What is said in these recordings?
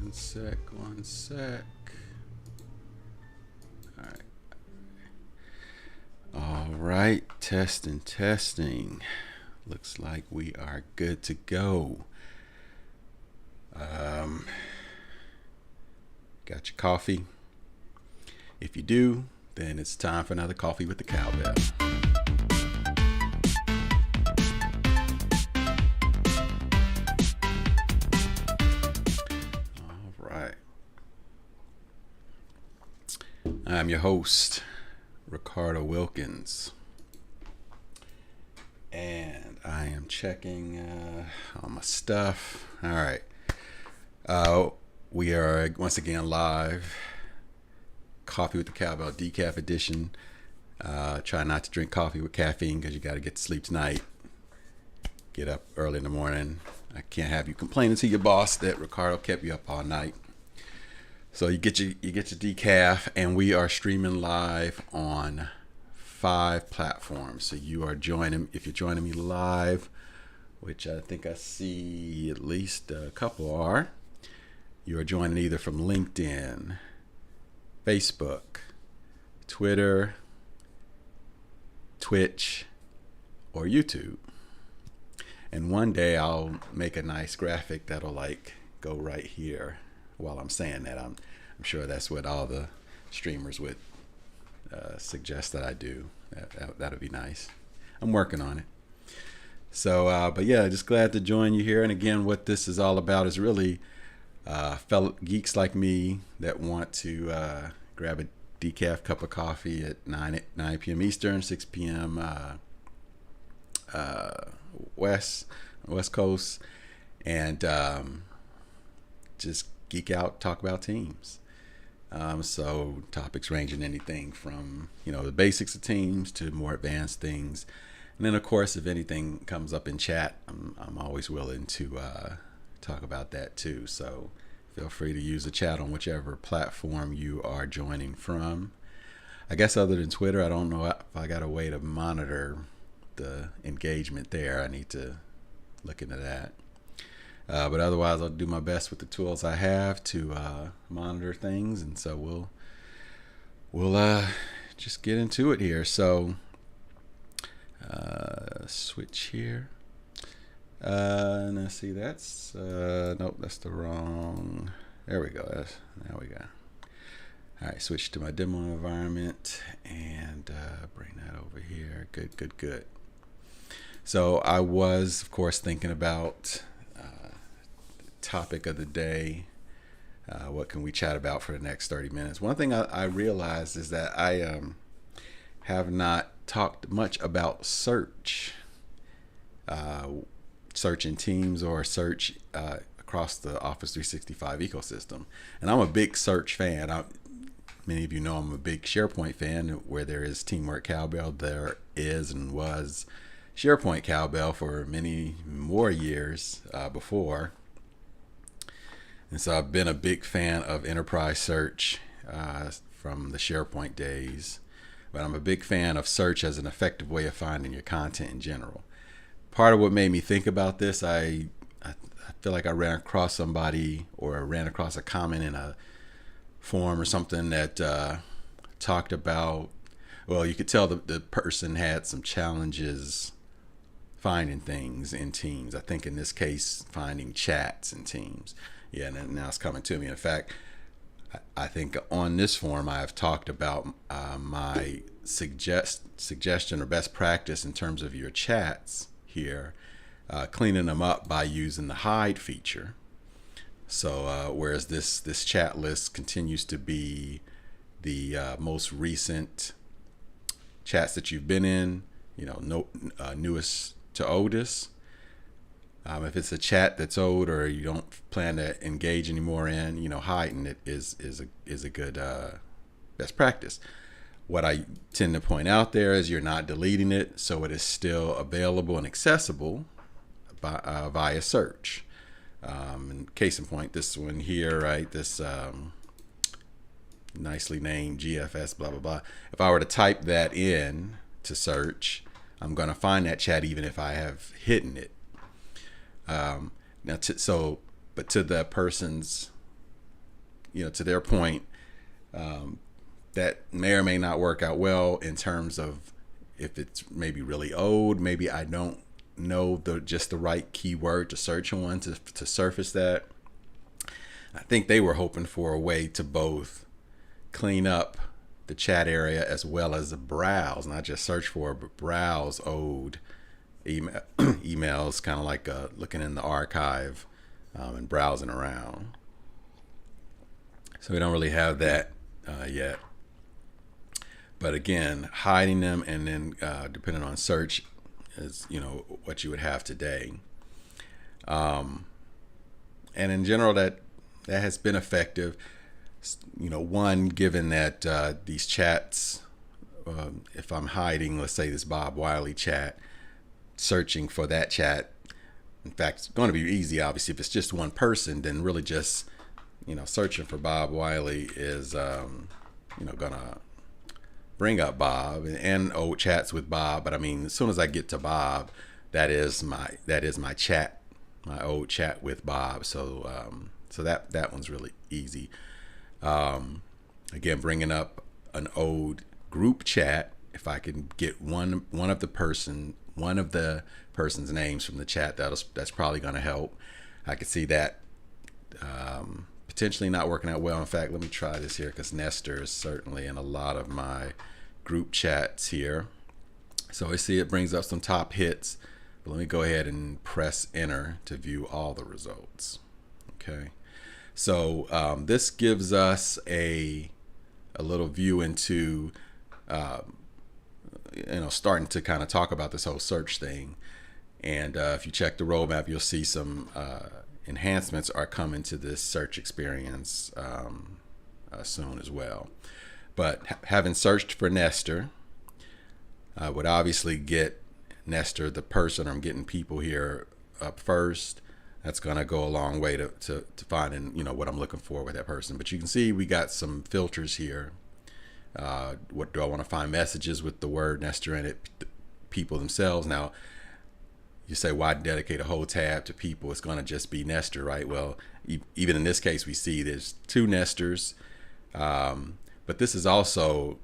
One sec. All right. All right. Testing. Looks like we are good to go. Got your coffee? If you do, then it's time for another coffee with the Cowbell. All right. I'm your host, Ricardo Wilkins. And I am checking all my stuff. All right. We are once again live. Coffee with the Cowbell DECAF edition. Try not to drink coffee with caffeine because you got to get to sleep tonight. Get up early in the morning. I can't have you complaining to your boss that Ricardo kept you up all night. So you get your decaf, and we are streaming live on 5 platforms. So you are if you're joining me live, which I think I see at least a couple are. You are joining either from LinkedIn, Facebook, Twitter, Twitch, or YouTube. And one day I'll make a nice graphic that'll go right here while I'm saying that. I'm sure that's what all the streamers would suggest that I do. That'll be nice. I'm working on it. So, but yeah, just glad to join you here. And again, what this is all about is really fellow geeks like me that want to grab a decaf cup of coffee at 9 p.m. Eastern, 6 p.m. West Coast, and just geek out, talk about teams. So topics ranging anything from the basics of teams to more advanced things, and then of course if anything comes up in chat, I'm always willing to talk about that too. So feel free to use the chat on whichever platform you are joining from. I guess other than Twitter, I don't know if I got a way to monitor the engagement there. I need to look into that. But otherwise, I'll do my best with the tools I have to monitor things, and so we'll just get into it here. So switch here. Now see, that's nope, that's the wrong. There we go. There we go. All right, switch to my demo environment and bring that over here. Good. So I was, of course, thinking about the topic of the day. What can we chat about for the next 30 minutes? One thing I realized is that I have not talked much about search in Teams or search across the Office 365 ecosystem. And I'm a big search fan. Many of you know I'm a big SharePoint fan. Where there is Teamwork Cowbell, there is and was SharePoint Cowbell for many more years before. And so I've been a big fan of enterprise search from the SharePoint days. But I'm a big fan of search as an effective way of finding your content in general. Part of what made me think about this, I feel like I ran across somebody or ran across a comment in a forum or something that talked about, well, you could tell the person had some challenges finding things in Teams. I think in this case, finding chats in Teams. Yeah, and now it's coming to me. In fact, I think on this forum I have talked about my suggestion or best practice in terms of your chats here, cleaning them up by using the hide feature. So whereas this chat list continues to be the most recent chats that you've been in, newest to oldest. If it's a chat that's old or you don't plan to engage anymore in, hiding it is a good best practice. What I tend to point out there is you're not deleting it, so it is still available and accessible via search. And case in point, this one here, right? This nicely named GFS, blah, blah, blah. If I were to type that in to search, I'm going to find that chat even if I have hidden it. But to the person's to their point, that may or may not work out well in terms of if it's maybe really old, maybe I don't know just the right keyword to search on to surface that. I think they were hoping for a way to both clean up the chat area as well as browse, not just search for, but browse old emails, kind of like looking in the archive and browsing around. So we don't really have that yet. But again, hiding them and then depending on search is, what you would have today. And in general, that has been effective. One, given that these chats, if I'm hiding, let's say this Bob Wiley chat, searching for that chat, in fact, it's going to be easy, obviously. If it's just one person, then really just, searching for Bob Wiley is, going to bring up Bob and old chats with Bob. But I mean, as soon as I get to Bob, that is my chat, my old chat with Bob. So that one's really easy. Again, bringing up an old group chat. If I can get one of the person's names from the chat, that's probably going to help. I could see that potentially not working out well. In fact, let me try this here, because Nestor is certainly in a lot of my group chats here. So I see it brings up some top hits, but let me go ahead and press enter to view all the results. Okay, so this gives us a little view into starting to kind of talk about this whole search thing. And if you check the roadmap, you'll see some enhancements are coming to this search experience soon as well. But having searched for Nestor, I would obviously get Nestor, the person. I'm getting people here up first. That's going to go a long way to finding what I'm looking for with that person. But you can see we got some filters here. What do I want to find? Messages with the word Nestor in it, people themselves. Now, you say, why dedicate a whole tab to people? It's going to just be Nestor, right? Well, even in this case, we see there's two Nestors. But this is also,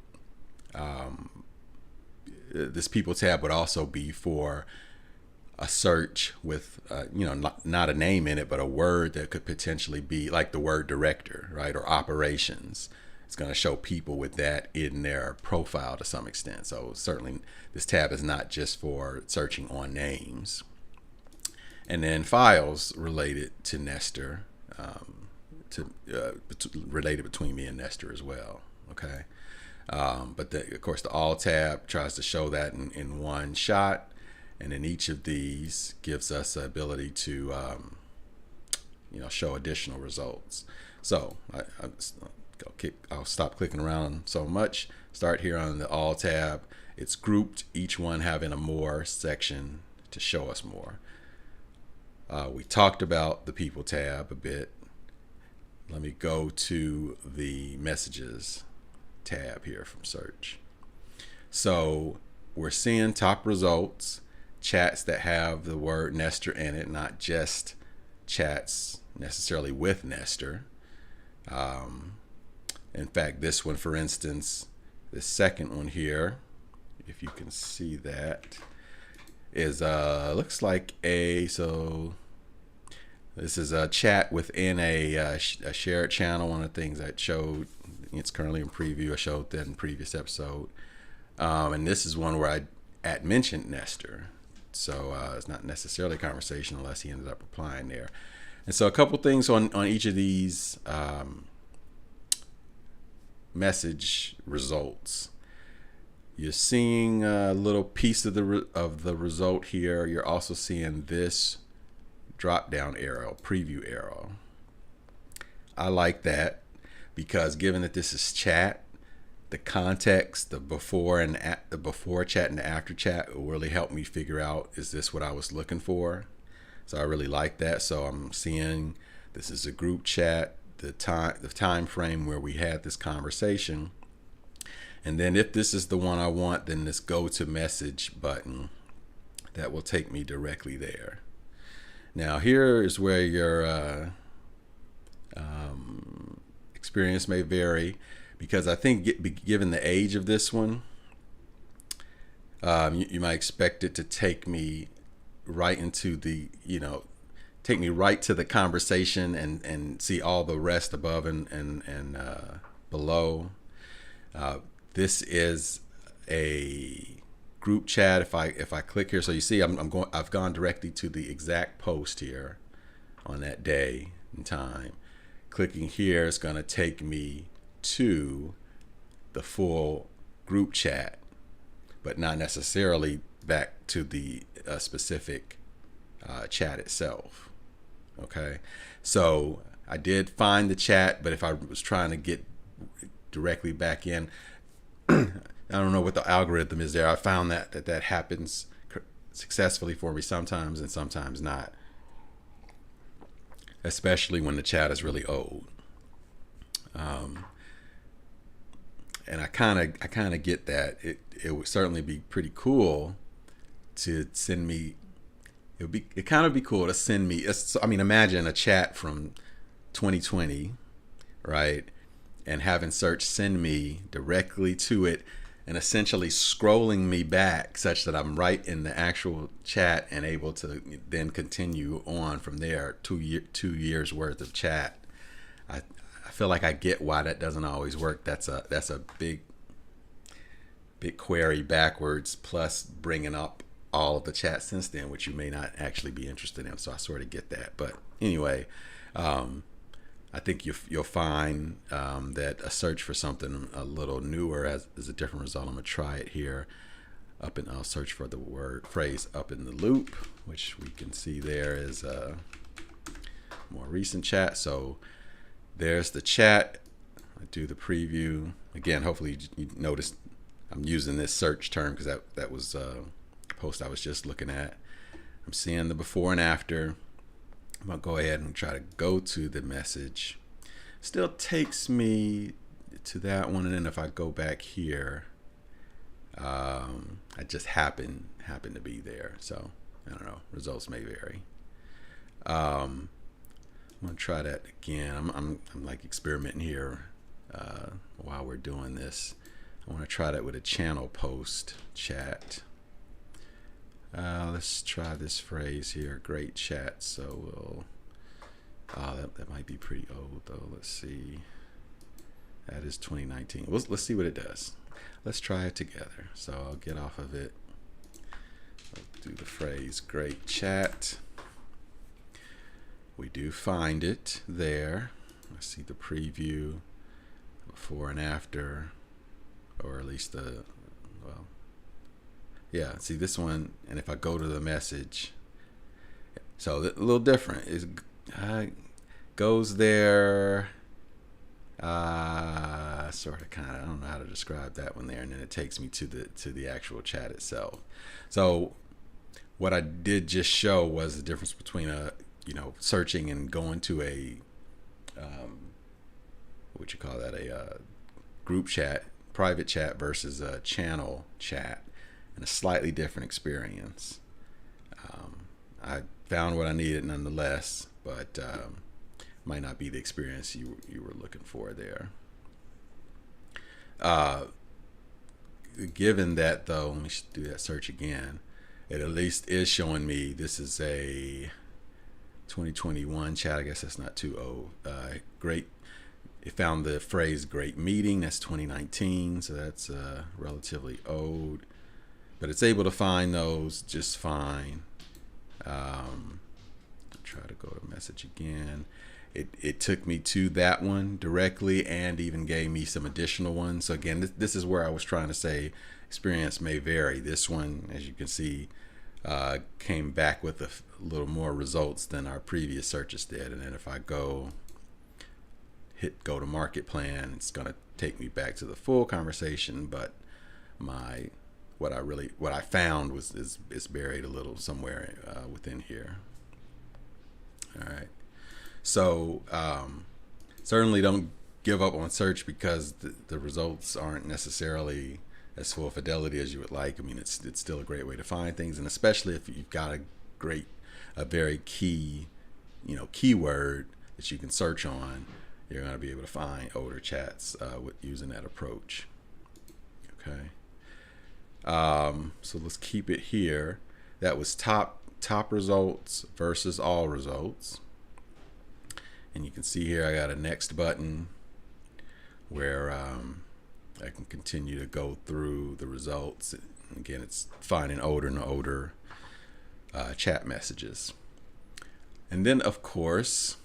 this people tab would also be for a search with, not a name in it, but a word that could potentially be like the word director, right? Or operations. It's going to show people with that in their profile to some extent. So certainly this tab is not just for searching on names. And then files related to Nestor, related between me and Nestor as well. Okay. But of course the all tab tries to show that in one shot. And then each of these gives us the ability to, show additional results. So I'll stop clicking around so much. Start here on the all tab. It's grouped, each one having a more section to show us more. We talked about the people tab a bit. Let me go to the messages tab here from search. So we're seeing top results, chats that have the word Nestor in it, not just chats necessarily with Nestor. In fact, this one, for instance, the second one here, if you can see that, is looks like so this is a chat within a shared channel. One of the things I showed, it's currently in preview. I showed that in the previous episode. And this is one where I mentioned Nestor. So it's not necessarily a conversation unless he ended up replying there. And so a couple things on each of these message results. You're seeing a little piece of the result here. You're also seeing this drop down arrow, preview arrow. I like that because given that this is chat, the context, the before chat and the after chat will really help me figure out, is this what I was looking for? So I really like that. So I'm seeing this is a group chat, the time frame where we had this conversation. And then if this is the one I want, then this go to message button that will take me directly there. Now here is where your experience may vary, because I think given the age of this one, you might expect it to take me right into the, take me right to the conversation and see all the rest above and below. This is a group chat. If I click here, so you see I've gone directly to the exact post here on that day and time. Clicking here is going to take me to the full group chat, but not necessarily back to the specific chat itself. Okay, so I did find the chat, but if I was trying to get directly back in, I don't know what the algorithm is there. I found that happens successfully for me sometimes and sometimes not, especially when the chat is really old. And I kind of get that. It would certainly be pretty cool to send me. It kind of be cool to send me. I mean, imagine a chat from 2020, right? And having search send me directly to it, and essentially scrolling me back such that I'm right in the actual chat and able to then continue on from there. 2 years worth of chat. I feel like I get why that doesn't always work. That's a big query backwards, plus bringing up all of the chat since then, which you may not actually be interested in. So I sort of get that. But anyway, I think you'll find that a search for something a little newer is a different result. I'm gonna try it here. I'll search for the phrase "up in the loop," which we can see there is a more recent chat. So there's the chat. I do the preview again. Hopefully you noticed I'm using this search term because that was a post I was just looking at. I'm seeing the before and after. I'm gonna go ahead and try to go to the message. Still takes me to that one, and then if I go back here, I just happen to be there. So I don't know. Results may vary. I'm gonna try that again. I'm like experimenting here while we're doing this. I want to try that with a channel post chat. Let's try this phrase here. Great chat. So that might be pretty old though. Let's see. That is 2019. Let's see what it does. Let's try it together. So I'll get off of it. I'll do the phrase great chat. We do find it there. Let's see the preview, before and after, or at least yeah, see this one, and if I go to the message, so a little different. It goes there, sort of, kind of. I don't know how to describe that one there, and then it takes me to the actual chat itself. So what I did just show was the difference between searching and going to a a group chat, private chat versus a channel chat, and a slightly different experience. I found what I needed nonetheless, but might not be the experience you were looking for there. Given that though, let me do that search again. It at least is showing me this is a 2021 chat. I guess that's not too old. Great. It found the phrase "great meeting." That's 2019, so that's relatively old. But it's able to find those just fine. Try to go to message again. It took me to that one directly and even gave me some additional ones. So again, this is where I was trying to say experience may vary. This one, as you can see, came back with a little more results than our previous searches did. And then if I hit go to market plan, it's going to take me back to the full conversation, but what I found is buried a little somewhere within here. All right. So certainly don't give up on search because the results aren't necessarily as full fidelity as you would like. I mean, it's still a great way to find things, and especially if you've got a very key, keyword that you can search on, you're going to be able to find older chats with using that approach. Okay. So let's keep it here. That was top results versus all results. And you can see here I got a next button where I can continue to go through the results. Again, it's finding older and older chat messages. And then, of course,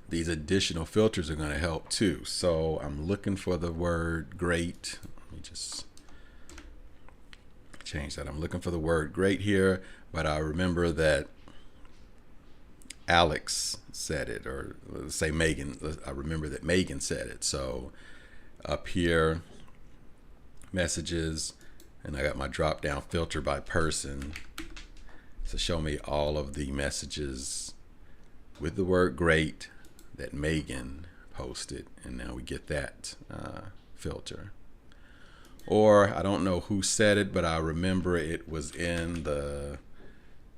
these additional filters are going to help too. So I'm looking for the word great. Let me just change that. I'm looking for the word great here, but I remember that Alex said it, or let's say Megan. I remember that Megan said it. So up here, messages, and I got my drop down filter by person. So show me all of the messages with the word great that Megan posted, and now we get that filter. Or I don't know who said it, but I remember it was in the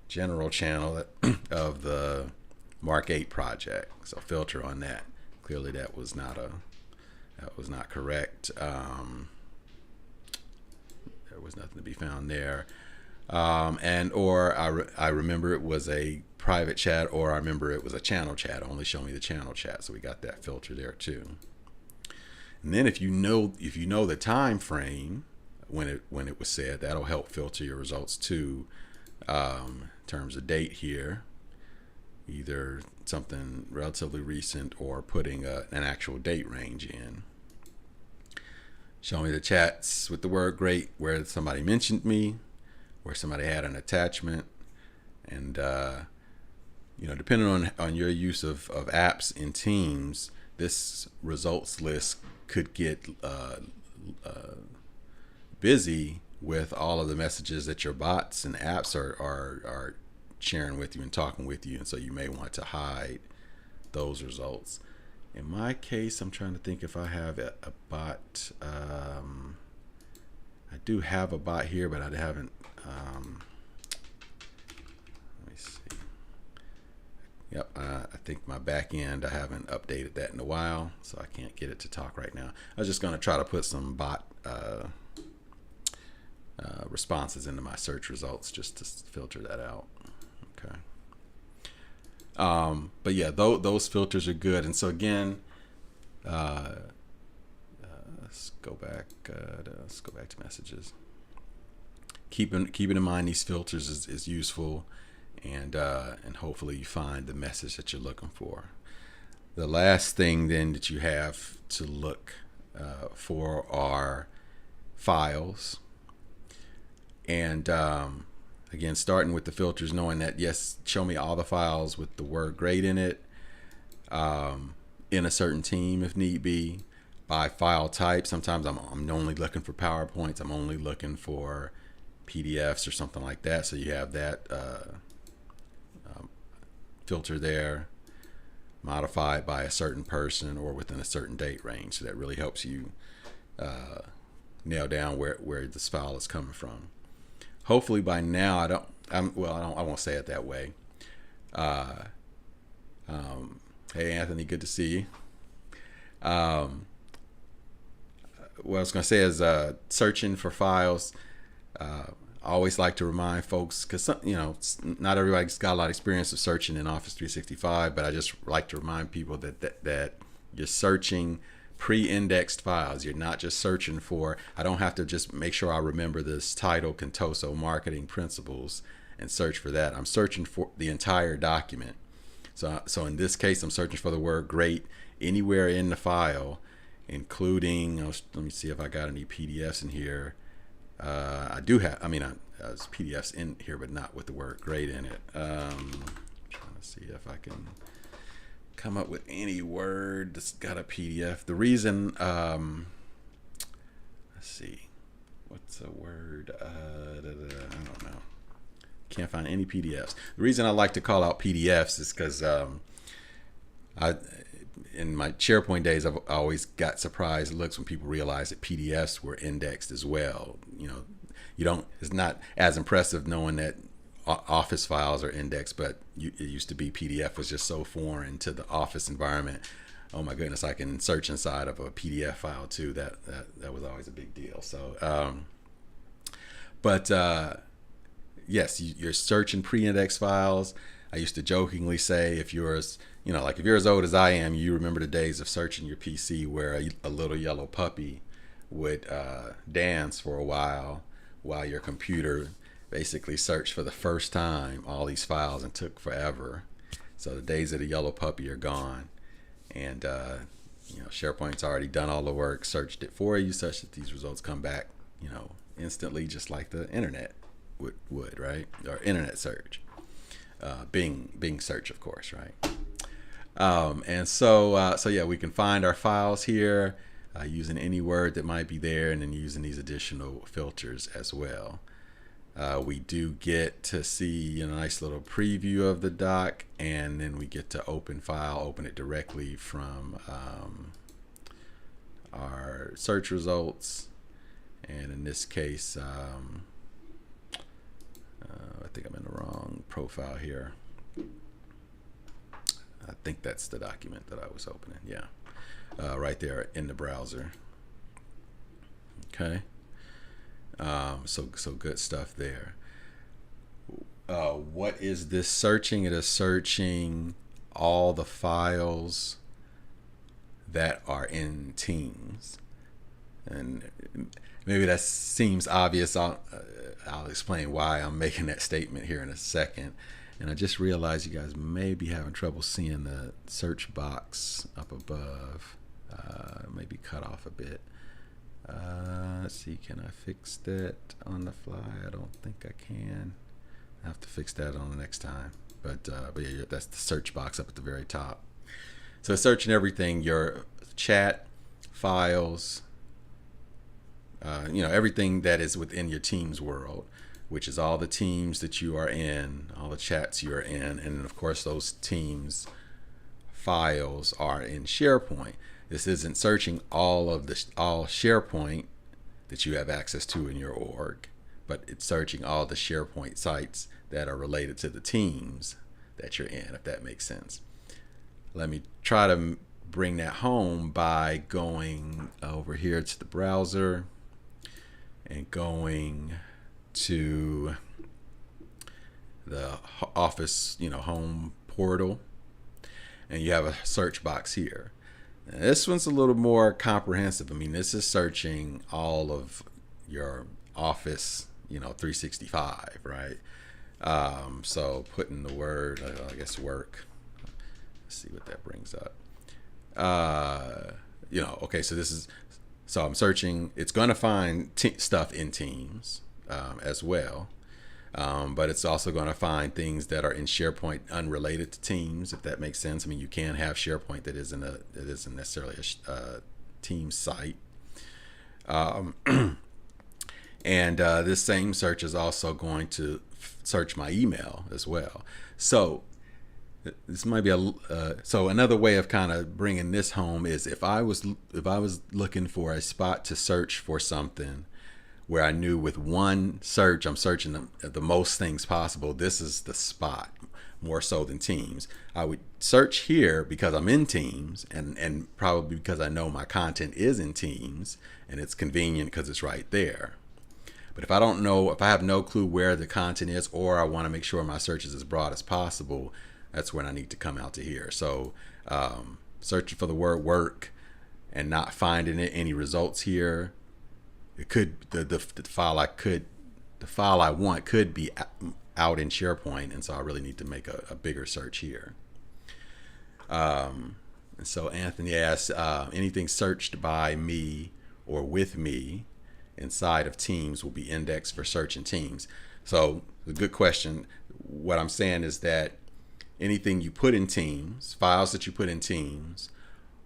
general channel of the Mark 8 project. So filter on that. Clearly that was not correct. There was nothing to be found there. Or I remember it was a private chat, or I remember it was a channel chat. Only show me the channel chat. So we got that filter there too. And then if you know the time frame when it was said, that'll help filter your results too. In terms of date here, either something relatively recent or putting an actual date range in. Show me the chats with the word great where somebody mentioned me, where somebody had an attachment, and depending on your use of apps in Teams, this results list could get busy with all of the messages that your bots and apps are sharing with you and talking with you, and so you may want to hide those results. In my case, I'm trying to think if I have a bot. I do have a bot here, but I haven't. Let me see. Yep, I think my back end, I haven't updated that in a while, so I can't get it to talk right now. I was just going to try to put some bot responses into my search results just to filter that out. Okay. But yeah, those filters are good. And so again, let's go back to messages. Keeping in mind these filters is useful, and hopefully you find the message that you're looking for. The last thing then that you have to look for are files. And again, starting with the filters, knowing that yes, show me all the files with the word great in it, in a certain team if need be, by file type. Sometimes I'm only looking for PowerPoints, I'm only looking for PDFs or something like that. So you have that filter there, modified by a certain person or within a certain date range. So that really helps you nail down where this file is coming from. Hopefully by now, I won't say it that way. Hey Anthony, good to see you. What I was going to say is searching for files. I always like to remind folks, because not everybody's got a lot of experience of searching in Office 365, but I just like to remind people that you're searching pre-indexed files. You're not just searching for, I don't have to just make sure I remember this title, Contoso Marketing Principles, and search for that. I'm searching for the entire document. So in this case, I'm searching for the word great anywhere in the file, including, let me see if I got any PDFs in here. I do have, there's PDFs in here, but not with the word great in it. I'm trying to see if I can come up with any word that's got a PDF. The reason, let's see, what's a word? I don't know. Can't find any PDFs. The reason I like to call out PDFs is because in my SharePoint days, I've always got surprised looks when people realize that PDFs were indexed as well. It's not as impressive knowing that Office files are indexed, but it used to be PDF was just so foreign to the Office environment. oh my goodness, I can search inside of a PDF file too. That was always a big deal. So, but yes, you're searching pre-index files. I used to jokingly say, if you're as old as I am, you remember the days of searching your PC where a little yellow puppy would dance for a while your computer basically searched for the first time all these files and took forever. So the days of the yellow puppy are gone, and SharePoint's already done all the work, searched it for you, such that these results come back, instantly, just like the internet would, right? Or internet search, Bing search, of course, right? And so yeah, we can find our files here using any word that might be there, and then using these additional filters as well. We do get to see a nice little preview of the doc, and then we get to open it directly from our search results. And in this case, I think I'm in the wrong profile here. I think that's the document that I was opening. Yeah, right there in the browser. Okay. So good stuff there. What is this searching? It is searching all the files that are in Teams, and maybe that seems obvious. I'll explain why I'm making that statement here in a second. And I just realized you guys may be having trouble seeing the search box up above. Maybe cut off a bit. Let's see, can I fix that on the fly? I don't think I can. I have to fix that on the next time. But yeah, that's the search box up at the very top. So searching everything, your chat, files, everything that is within your Teams world, which is all the teams that you are in, all the chats you are in, and of course those Teams files are in SharePoint. This isn't searching all SharePoint that you have access to in your org, but it's searching all the SharePoint sites that are related to the teams that you're in, if that makes sense. Let me try to bring that home by going over here to the browser and going to the Office, home portal, and you have a search box here. Now, this one's a little more comprehensive. I mean, this is searching all of your Office, 365, right? So putting the word, I guess, work. Let's see what that brings up. Okay, so I'm searching. It's going to find stuff in Teams as well. But it's also going to find things that are in SharePoint unrelated to Teams, if that makes sense. I mean, you can have SharePoint that isn't necessarily a Teams site. And this same search is also going to search my email as well. So this might be so another way of kind of bringing this home is if I was looking for a spot to search for something, where I knew with one search, I'm searching the most things possible. This is the spot, more so than Teams. I would search here because I'm in Teams, and probably because I know my content is in Teams, and it's convenient because it's right there. But if I don't know, if I have no clue where the content is, or I want to make sure my search is as broad as possible, that's when I need to come out to here. So searching for the word work and not finding any results here, it could the file I want could be out in SharePoint, and so I really need to make a bigger search here. And so Anthony asks, anything searched by me or with me inside of Teams will be indexed for search in Teams. So a good question. What I'm saying is that anything you put in Teams, files that you put in Teams,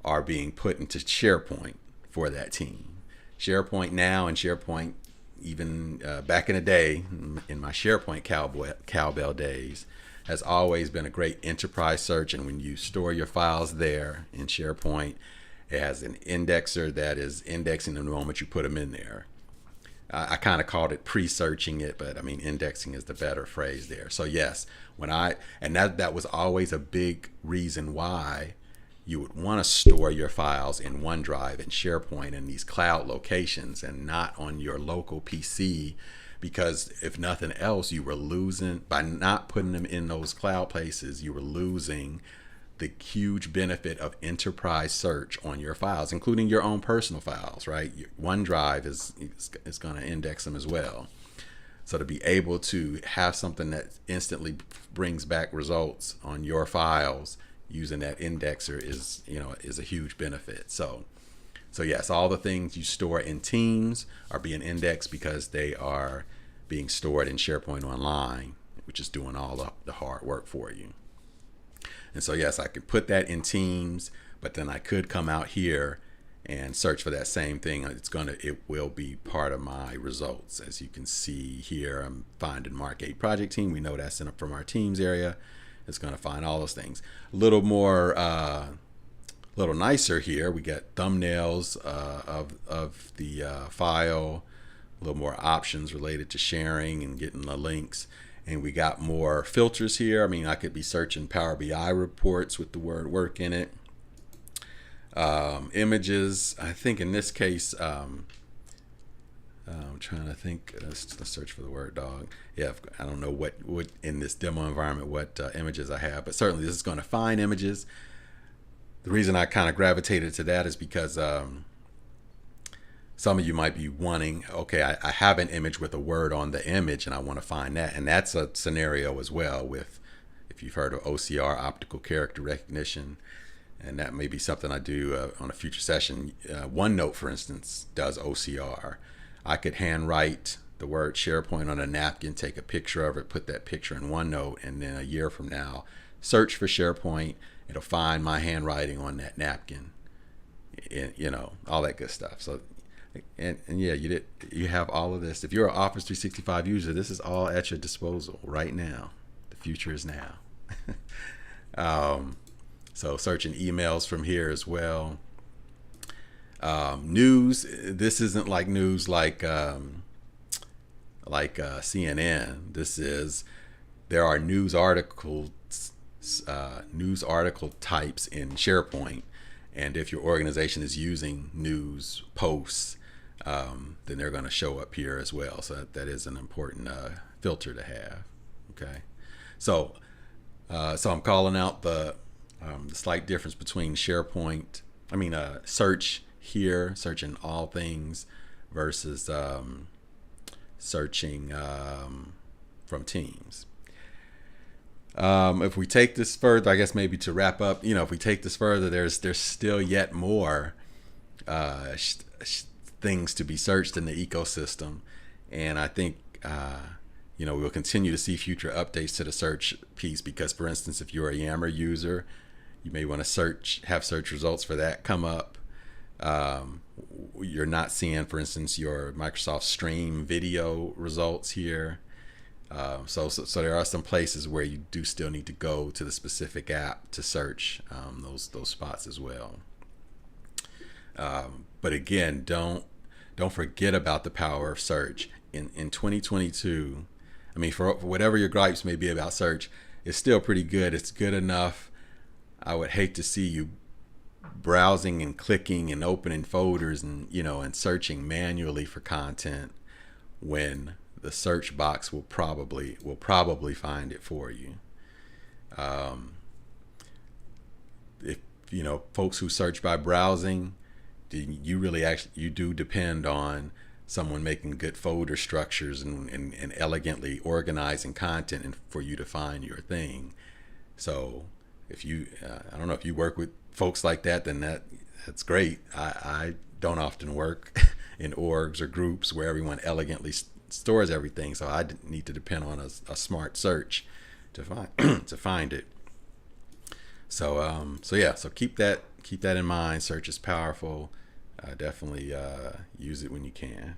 are being put into SharePoint for that team. SharePoint now and SharePoint even back in the day, in my SharePoint Cowbell days, has always been a great enterprise search. And when you store your files there in SharePoint, it has an indexer that is indexing them the moment you put them in there. I kind of called it pre-searching it, but I mean, indexing is the better phrase there. So yes, that was always a big reason why, you would want to store your files in OneDrive and SharePoint in these cloud locations and not on your local PC, because if nothing else, you were losing, by not putting them in those cloud places, you were losing the huge benefit of enterprise search on your files, including your own personal files, right? OneDrive is going to index them as well. So to be able to have something that instantly brings back results on your files using that indexer is a huge benefit. So yes, all the things you store in Teams are being indexed because they are being stored in SharePoint Online, which is doing all the hard work for you. And so yes, I could put that in Teams, but then I could come out here and search for that same thing. It will be part of my results. As you can see here, I'm finding Mark 8 project team. We know that's from our Teams area. It's going to find all those things. A little more, little nicer here. We got thumbnails of the file, a little more options related to sharing and getting the links. And we got more filters here. I mean, I could be searching Power BI reports with the word work in it. Images, I think in this case, I'm trying to think, let's search for the word dog. Yeah, I don't know what in this demo environment, what images I have, but certainly this is going to find images. The reason I kind of gravitated to that is because some of you might be wanting, okay, I have an image with a word on the image and I want to find that. And that's a scenario as well with, if you've heard of OCR, optical character recognition, and that may be something I do on a future session. OneNote, for instance, does OCR. I could handwrite the word SharePoint on a napkin, take a picture of it, put that picture in OneNote, and then a year from now, search for SharePoint. It'll find my handwriting on that napkin, and, all that good stuff. So, and yeah, you have all of this. If you're an Office 365 user, this is all at your disposal right now. The future is now. So searching emails from here as well. News. This isn't like news like CNN. There are news article types in SharePoint, and if your organization is using news posts, then they're going to show up here as well. So that is an important filter to have. Okay, so I'm calling out the slight difference between SharePoint, search here, searching all things, versus searching from Teams. If we take this further, I guess maybe to wrap up, if we take this further, there's still yet more things to be searched in the ecosystem, and I think we'll continue to see future updates to the search piece, because, for instance, if you're a Yammer user, you may want to have search results for that come up. You're not seeing, for instance, your Microsoft Stream video results here. So there are some places where you do still need to go to the specific app to search those spots as well. But again, don't forget about the power of search. In 2022, for whatever your gripes may be about search, it's still pretty good. It's good enough. I would hate to see you browsing and clicking and opening folders and and searching manually for content when the search box will probably find it for you. If folks who search by browsing, you do depend on someone making good folder structures and elegantly organizing content and for you to find your thing. So if you, I don't know if you work with folks like that, then that's great. I don't often work in orgs or groups where everyone elegantly stores everything, so I need to depend on a smart search to find it. So keep that in mind. Search is powerful. Definitely use it when you can.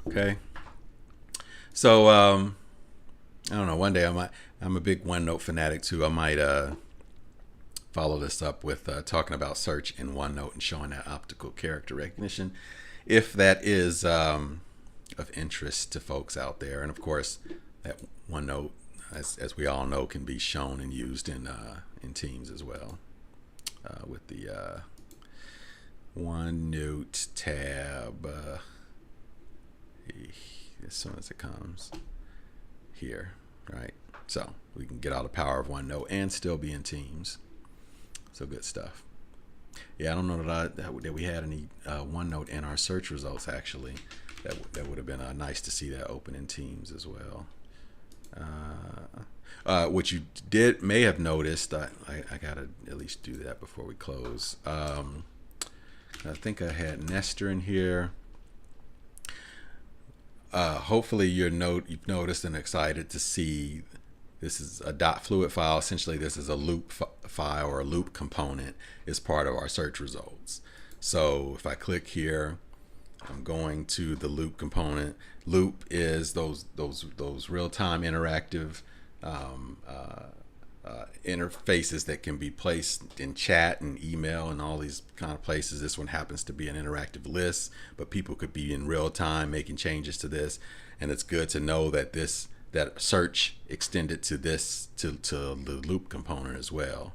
Okay. So I don't know. One day I'm a big OneNote fanatic too. I might follow this up with talking about search in OneNote and showing that optical character recognition, if that is of interest to folks out there. And of course, that OneNote as we all know, can be shown and used in Teams as well, with the OneNote tab as soon as it comes here, right? So we can get all the power of OneNote and still be in Teams. So good stuff. Yeah, I don't know that we had any OneNote in our search results, actually. That would have been nice to see that open in Teams as well. What you may have noticed, I gotta at least do that before we close. I think I had Nestor in here. Hopefully you've noticed and excited to see this is a .fluid file. Essentially, this is a loop file or a loop component is part of our search results. So if I click here, I'm going to the loop component. Loop is those real-time interactive interfaces that can be placed in chat and email and all these kind of places. This one happens to be an interactive list, but people could be in real time making changes to this, and it's good to know that that search extended to the loop component as well.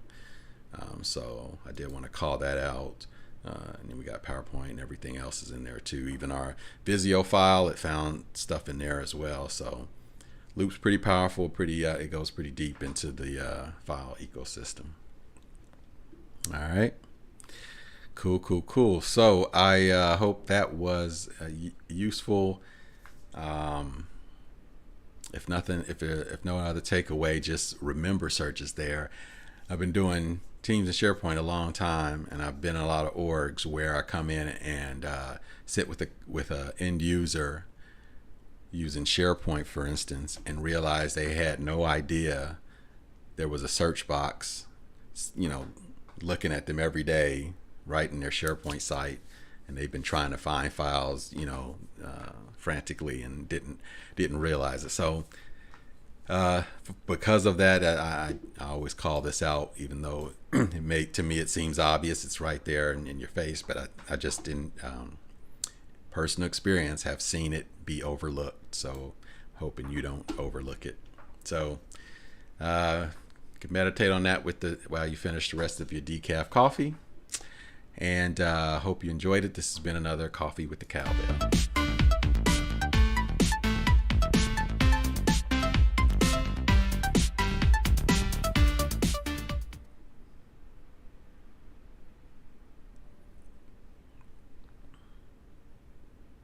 So I did want to call that out. And then we got PowerPoint and everything else is in there too. Even our Visio file, it found stuff in there as well. So Loop's pretty powerful, it goes pretty deep into the file ecosystem. All right, cool. So I hope that was useful. If no other takeaway, just remember search is there. I've been doing Teams and SharePoint a long time, and I've been in a lot of orgs where I come in and sit with a end user using SharePoint, for instance, and realize they had no idea there was a search box, looking at them every day right in their SharePoint site, and they've been trying to find files, frantically, and didn't realize it. So because of that, I always call this out, even though to me it seems obvious. It's right there in your face, but I just didn't, personal experience, have seen it be overlooked. So hoping you don't overlook it. So you can meditate on that while you finish the rest of your decaf coffee. And hope you enjoyed it. This has been another Coffee with the Cowbell.